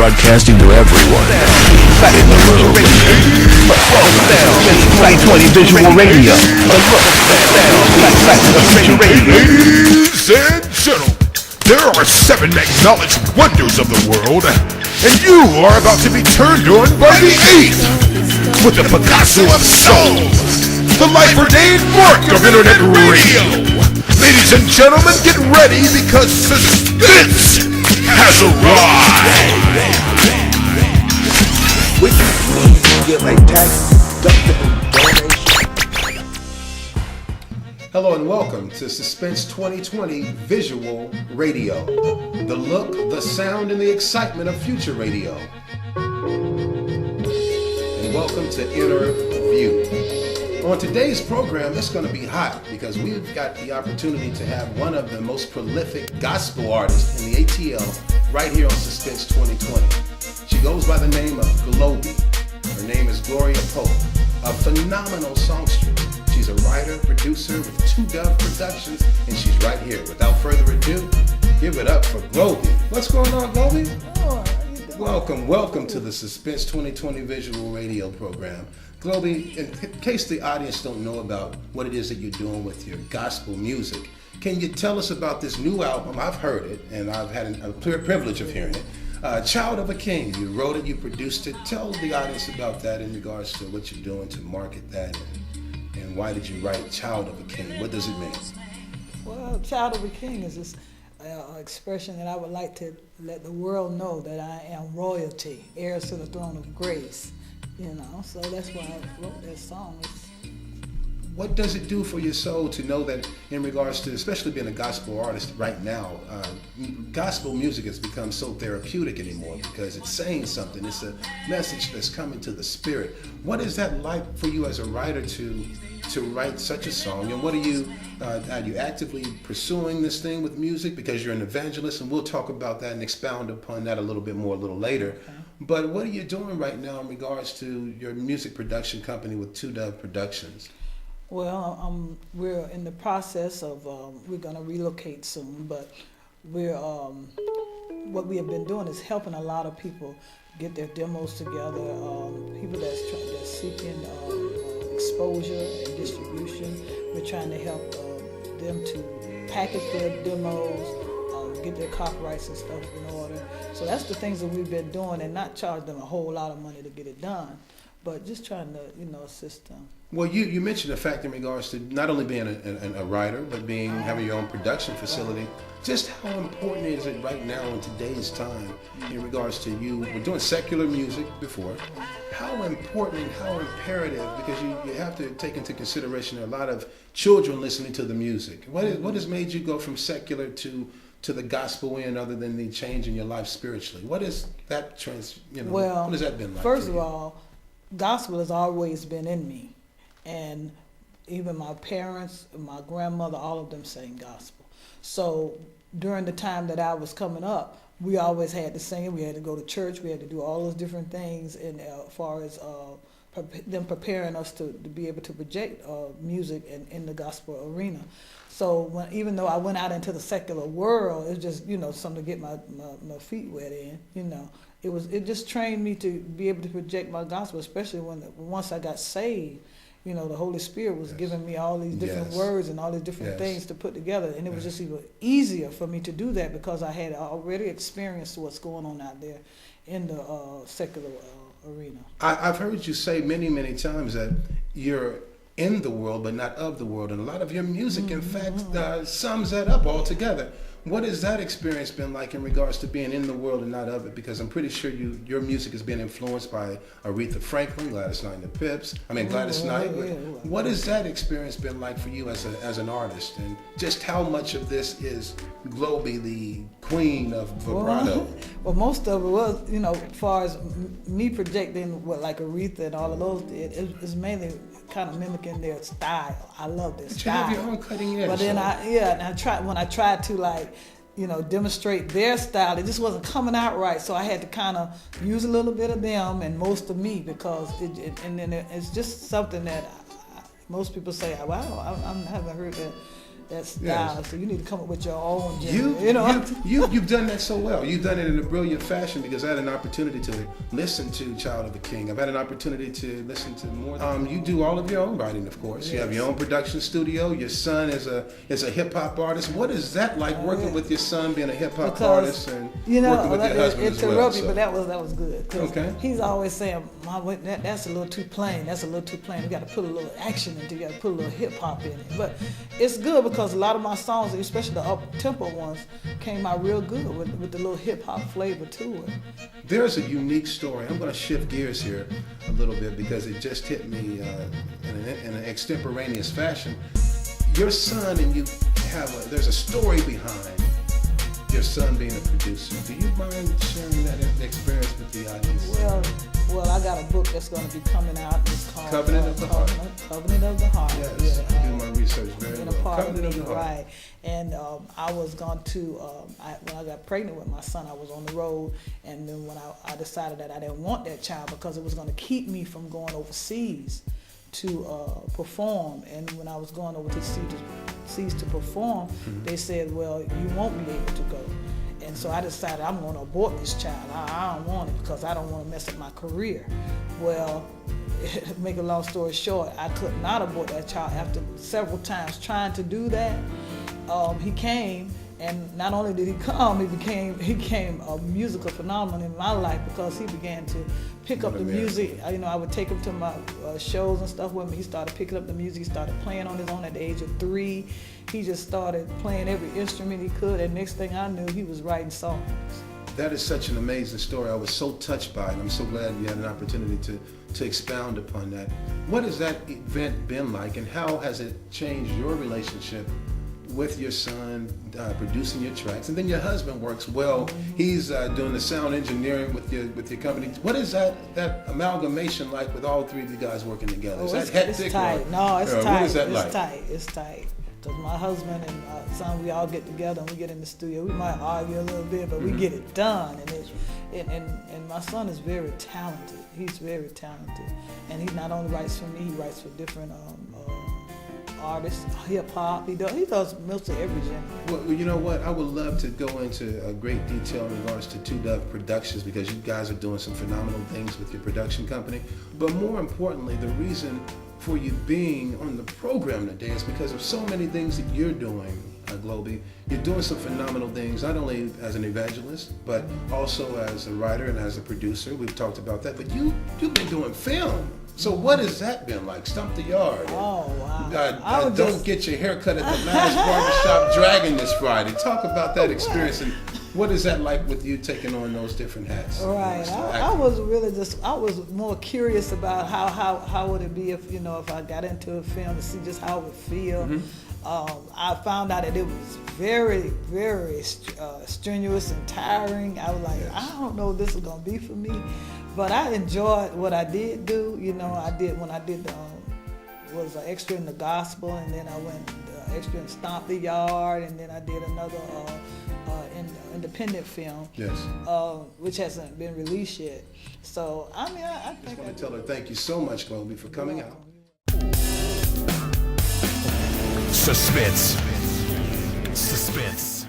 broadcasting to everyone in the room. 2020 Visual Radio. Ladies and gentlemen, there are 7 acknowledged wonders of the world, and you are about to be turned on by the 8th with the Picasso of Soul, the life-ordained mark of Internet Radio. Ladies and gentlemen, get ready because suspense has arrived. Which you give a tax-deductible donation. Hello and welcome to Suspense 2020 Visual Radio. The look, the sound, and the excitement of future radio. And welcome to Inner View. On today's program, it's going to be hot because we've got the opportunity to have one of the most prolific gospel artists in the ATL right here on Suspense 2020. She goes by the name of Globee. Her name is Gloria Pope, a phenomenal songstress. She's a writer, producer with 2 Dove Productions, and she's right here. Without further ado, give it up for Globee. What's going on, Globee? Welcome to the Suspense 2020 Visual Radio program. Globee, in case the audience don't know about what it is that you're doing with your gospel music, can you tell us about this new album? I've heard it, and I've had a privilege of hearing it. Child of a King. You wrote it, you produced it. Tell the audience about that in regards to what you're doing to market that, and why did you write Child of a King? What does it mean? Well, Child of a King is this expression that I would like to let the world know that I am royalty, heirs to the throne of grace. So that's why I wrote that song. What does it do for your soul to know that in regards to, especially being a gospel artist right now, gospel music has become so therapeutic anymore because it's saying something. It's a message that's coming to the spirit. What is that like for you as a writer to write such a song? And what are you actively pursuing this thing with music because you're an evangelist? And we'll talk about that and expound upon that a little bit more a little later. Okay. But what are you doing right now in regards to your music production company with 2 Dove Productions? Well, we're in the process of, we're going to relocate soon, but we're, what we have been doing is helping a lot of people get their demos together, people that's seeking exposure and distribution. We're trying to help them to package their demos, get their copyrights and stuff in order. So that's the things that we've been doing, and not charge them a whole lot of money to get it done, but just trying to, assist them. Well, you mentioned the fact in regards to not only being a writer, but having your own production facility. Just how important is it right now in today's time in regards to you? We're doing secular music before. How important and how imperative, because you have to take into consideration there are a lot of children listening to the music. What has made you go from secular to the gospel end, other than the change in your life spiritually? What is that what has that been like? First of all, gospel has always been in me. And even my parents, my grandmother, all of them sang gospel. So during the time that I was coming up, we always had to sing. We had to go to church. We had to do all those different things. And as far as them preparing us to be able to project music in the gospel arena. So even though I went out into the secular world, it was just something to get my feet wet in. It just trained me to be able to project my gospel, especially once I got saved. The Holy Spirit was giving me all these different words and all these different things to put together. And it was just even easier for me to do that because I had already experienced what's going on out there in the secular arena. I've heard you say many, many times that you're in the world but not of the world. And a lot of your music, in fact, sums that up altogether. What has that experience been like in regards to being in the world and not of it? Because I'm pretty sure your music has been influenced by Aretha Franklin, Gladys Knight and the Pips. Gladys Knight. What has that experience been like for you as an artist? And just how much of this is Globee, the queen of vibrato? Well, most of it was, as far as me projecting like Aretha and all of those, it's mainly kind of mimicking their style. I love their style. You have your own cutting edge. But then when I tried to demonstrate their style, it just wasn't coming out right. So I had to kind of use a little bit of them and most of me because it's just something that most people say, wow, I haven't heard that style. Yes. So you need to come up with your own genre, You've done that so well. You've done it in a brilliant fashion because I had an opportunity to listen to Child of the King. I've had an opportunity to listen to more. You do all of your own writing, of course. Yes. You have your own production studio. Your son is a hip hop artist. What is that like working with your son, being a hip hop artist, and working with your husband as well? But that was good. 'Cause Okay. he's always saying, "Mom, that's a little too plain. That's a little too plain. You got to put a little action into it. You got to put a little hip hop in it." But it's good because a lot of my songs, especially the up tempo ones, came out real good with the little hip hop flavor to it. There's a unique story. I'm going to shift gears here a little bit because it just hit me in an extemporaneous fashion. Your son and you there's a story behind your son being a producer. Do you mind sharing that experience with the audience? Well, I got a book that's going to be coming out. It's called Covenant of the Heart. Covenant of the Heart. Yes, I do my research very In well. a part Covenant of of me, the Heart. right? And I was going to when I got pregnant with my son, I was on the road, and then when I decided that I didn't want that child because it was going to keep me from going overseas to perform. And when I was going overseas to perform, they said, "Well, you won't be able to go." And so I decided I'm going to abort this child. I don't want it because I don't want to mess up my career. Well, make a long story short, I could not abort that child after several times trying to do that. He came, and not only did he come, he became a musical phenomenon in my life because he began to pick up the music. I would take him to my shows and stuff with me. He started picking up the music. He started playing on his own at the age of 3. He just started playing every instrument he could, and next thing I knew, he was writing songs. That is such an amazing story. I was so touched by it. I'm so glad you had an opportunity to expound upon that. What has that event been like, and how has it changed your relationship with your son, producing your tracks? And then your husband works well. He's doing the sound engineering with your company. What is that amalgamation like with all 3 of you guys working together? Is that hectic? It's tight. No, it's tight. What is that like? It's tight. Because my husband and my son, we all get together and we get in the studio. We might argue a little bit, but we get it done. And my son is very talented. He's very talented. And he not only writes for me, he writes for different artists, hip hop. He does mostly every genre. Well, you know what? I would love to go into a great detail in regards to 2 Dove Productions because you guys are doing some phenomenal things with your production company. But more importantly, the reason for you being on the program today is because of so many things that you're doing, Globee. You're doing some phenomenal things, not only as an evangelist, but also as a writer and as a producer. We've talked about that. But you've been doing film. So what has that been like? Stump the Yard. Oh, wow. Don't get your hair cut at the last barbershop Dragon this Friday. Talk about that experience and what is that like with you taking on those different hats? Right. I was really I was more curious about how would it be if I got into a film to see just how it would feel. I found out that it was very, very strenuous and tiring. I was like, I don't know if this is going to be for me. But I enjoyed what I did do. Was an extra in the gospel, and then I went extra in Stomp the Yard, and then I did another independent film, which hasn't been released yet. So I think I want to tell her thank you so much, Globee, for coming out. Suspense. Suspense.